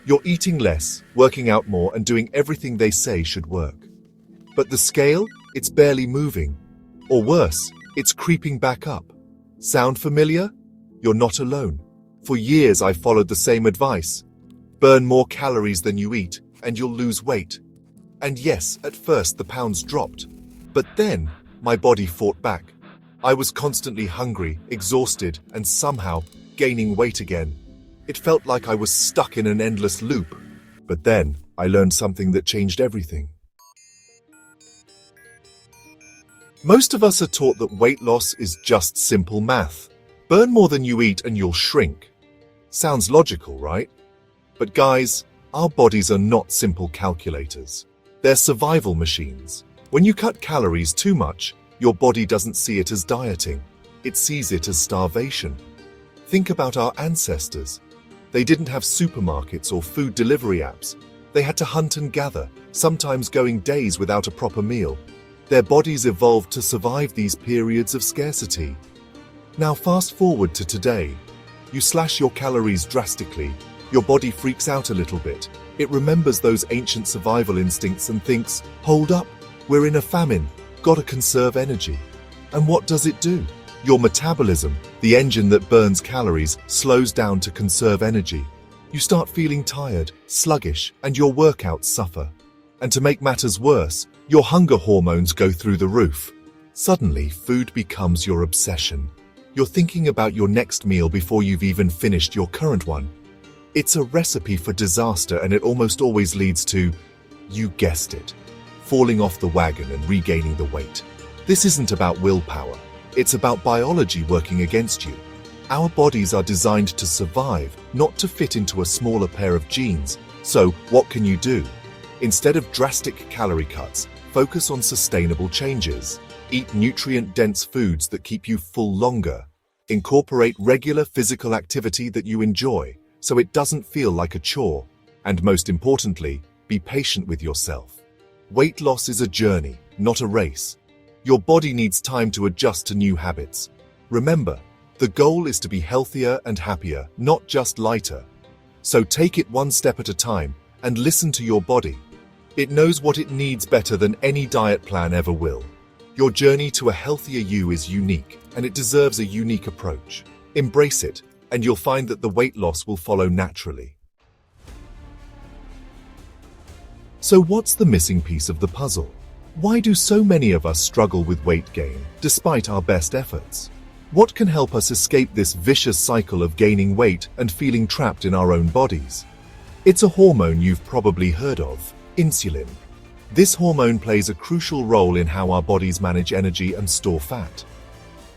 You're eating less, working out more, and doing everything they say should work. But the scale, it's barely moving. Or worse, it's creeping back up. Sound familiar? You're not alone. For years I followed the same advice. Burn more calories than you eat, and you'll lose weight. And yes, at first the pounds dropped. But then, my body fought back. I was constantly hungry, exhausted, and somehow gaining weight again. It felt like I was stuck in an endless loop. But then, I learned something that changed everything. Most of us are taught that weight loss is just simple math. Burn more than you eat and you'll shrink. Sounds logical, right? But guys, our bodies are not simple calculators. They're survival machines. When you cut calories too much, your body doesn't see it as dieting. It sees it as starvation. Think about our ancestors. They didn't have supermarkets or food delivery apps. They had to hunt and gather, sometimes going days without a proper meal. Their bodies evolved to survive these periods of scarcity. Now fast forward to today. You slash your calories drastically. Your body freaks out a little bit. It remembers those ancient survival instincts and thinks, hold up, we're in a famine, gotta conserve energy. And what does it do? Your metabolism, the engine that burns calories, slows down to conserve energy. You start feeling tired, sluggish, and your workouts suffer. And to make matters worse, your hunger hormones go through the roof. Suddenly, food becomes your obsession. You're thinking about your next meal before you've even finished your current one. It's a recipe for disaster, and it almost always leads to, you guessed it, falling off the wagon and regaining the weight. This isn't about willpower. It's about biology working against you. Our bodies are designed to survive, not to fit into a smaller pair of jeans. So, what can you do? Instead of drastic calorie cuts, focus on sustainable changes. Eat nutrient-dense foods that keep you full longer. Incorporate regular physical activity that you enjoy, so it doesn't feel like a chore. And most importantly, be patient with yourself. Weight loss is a journey, not a race. Your body needs time to adjust to new habits. Remember, the goal is to be healthier and happier, not just lighter. So take it one step at a time and listen to your body. It knows what it needs better than any diet plan ever will. Your journey to a healthier you is unique, and it deserves a unique approach. Embrace it, and you'll find that the weight loss will follow naturally. So what's the missing piece of the puzzle? Why do so many of us struggle with weight gain, despite our best efforts? What can help us escape this vicious cycle of gaining weight and feeling trapped in our own bodies? It's a hormone you've probably heard of, insulin. This hormone plays a crucial role in how our bodies manage energy and store fat.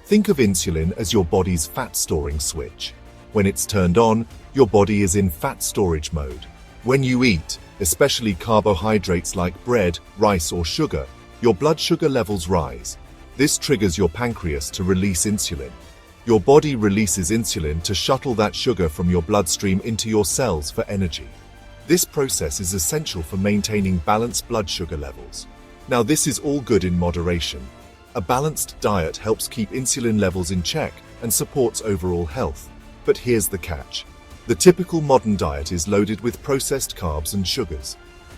Think of insulin as your body's fat-storing switch. When it's turned on, your body is in fat storage mode. When you eat, especially carbohydrates like bread, rice, or sugar, your blood sugar levels rise. This triggers your pancreas to release insulin. Your body releases insulin to shuttle that sugar from your bloodstream into your cells for energy. This process is essential for maintaining balanced blood sugar levels. Now, this is all good in moderation. A balanced diet helps keep insulin levels in check and supports overall health. But here's the catch. The typical modern diet is loaded with processed carbs and sugars.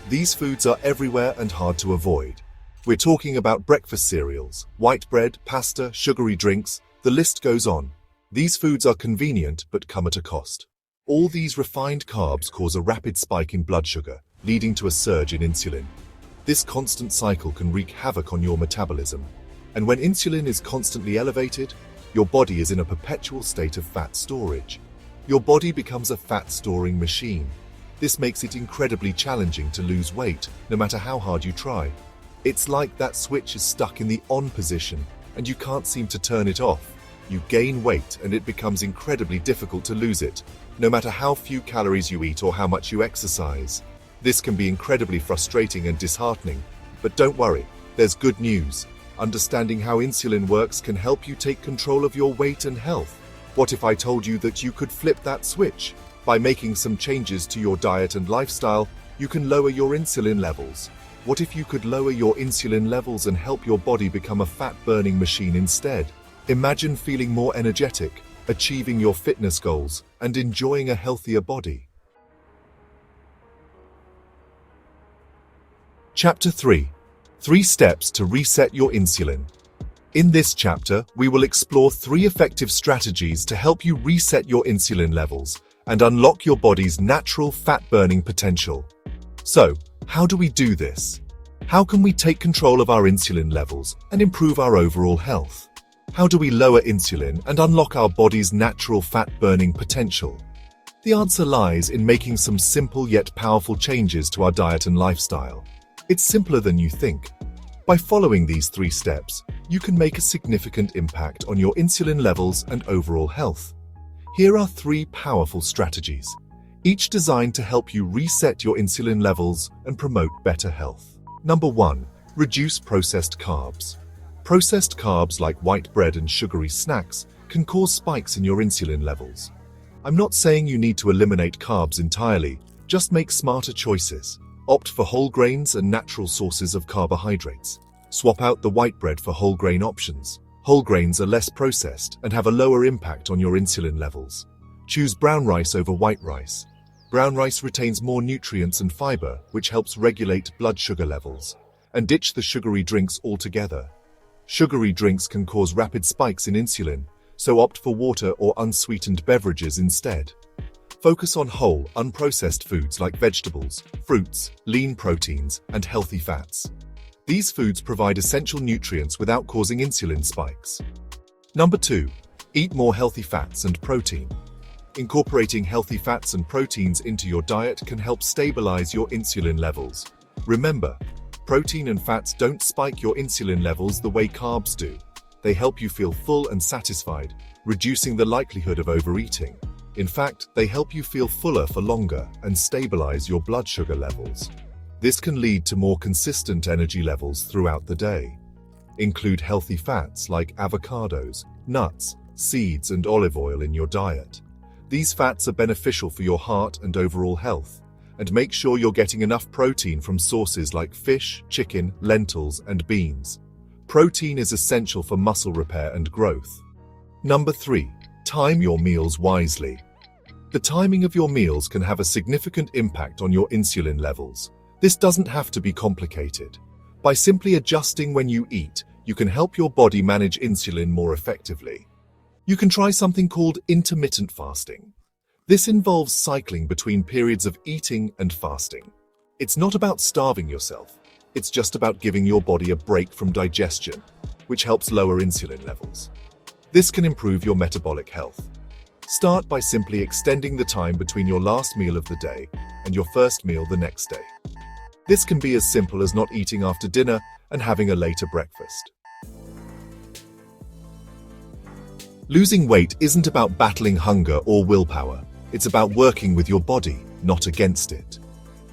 These foods are everywhere and hard to avoid. We're talking about breakfast cereals, white bread, pasta, sugary drinks, the list goes on. These foods are convenient but come at a cost. All these refined carbs cause a rapid spike in blood sugar, leading to a surge in insulin. This constant cycle can wreak havoc on your metabolism. And when insulin is constantly elevated, your body is in a perpetual state of fat storage. Your body becomes a fat-storing machine. This makes it incredibly challenging to lose weight, no matter how hard you try. It's like that switch is stuck in the on position, and you can't seem to turn it off. You gain weight, and it becomes incredibly difficult to lose it, no matter how few calories you eat or how much you exercise. This can be incredibly frustrating and disheartening, but don't worry, there's good news. Understanding how insulin works can help you take control of your weight and health. What if I told you that you could flip that switch? By making some changes to your diet and lifestyle, you can lower your insulin levels. What if you could lower your insulin levels and help your body become a fat-burning machine instead? Imagine feeling more energetic, achieving your fitness goals, and enjoying a healthier body. Chapter 3. 3 Steps to Reset Your Insulin. In this chapter, we will explore 3 effective strategies to help you reset your insulin levels and unlock your body's natural fat-burning potential. So, how do we do this? How can we take control of our insulin levels and improve our overall health? How do we lower insulin and unlock our body's natural fat-burning potential? The answer lies in making some simple yet powerful changes to our diet and lifestyle. It's simpler than you think. By following these 3 steps, you can make a significant impact on your insulin levels and overall health. Here are 3 powerful strategies, each designed to help you reset your insulin levels and promote better health. Number 1. Reduce processed carbs. Processed carbs like white bread and sugary snacks can cause spikes in your insulin levels. I'm not saying you need to eliminate carbs entirely, just make smarter choices. Opt for whole grains and natural sources of carbohydrates. Swap out the white bread for whole grain options. Whole grains are less processed and have a lower impact on your insulin levels. Choose brown rice over white rice. Brown rice retains more nutrients and fiber, which helps regulate blood sugar levels. And ditch the sugary drinks altogether. Sugary drinks can cause rapid spikes in insulin, so opt for water or unsweetened beverages instead. Focus on whole, unprocessed foods like vegetables, fruits, lean proteins, and healthy fats. These foods provide essential nutrients without causing insulin spikes. Number 2. Eat more healthy fats and protein. Incorporating healthy fats and proteins into your diet can help stabilize your insulin levels. Remember, protein and fats don't spike your insulin levels the way carbs do. They help you feel full and satisfied, reducing the likelihood of overeating. In fact, they help you feel fuller for longer and stabilize your blood sugar levels. This can lead to more consistent energy levels throughout the day. Include healthy fats like avocados, nuts, seeds, and olive oil in your diet. These fats are beneficial for your heart and overall health, and make sure you're getting enough protein from sources like fish, chicken, lentils, and beans. Protein is essential for muscle repair and growth. Number 3. Time your meals wisely. The timing of your meals can have a significant impact on your insulin levels. This doesn't have to be complicated. By simply adjusting when you eat, you can help your body manage insulin more effectively. You can try something called intermittent fasting. This involves cycling between periods of eating and fasting. It's not about starving yourself. It's just about giving your body a break from digestion, which helps lower insulin levels. This can improve your metabolic health. Start by simply extending the time between your last meal of the day and your first meal the next day. This can be as simple as not eating after dinner and having a later breakfast. Losing weight isn't about battling hunger or willpower. It's about working with your body, not against it.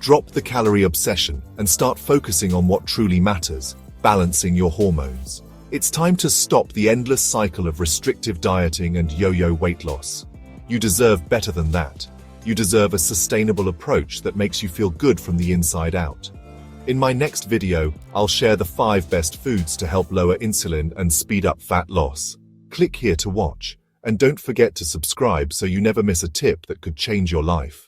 Drop the calorie obsession and start focusing on what truly matters, balancing your hormones. It's time to stop the endless cycle of restrictive dieting and yo-yo weight loss. You deserve better than that. You deserve a sustainable approach that makes you feel good from the inside out. In my next video, I'll share the 5 best foods to help lower insulin and speed up fat loss. Click here to watch, and don't forget to subscribe so you never miss a tip that could change your life.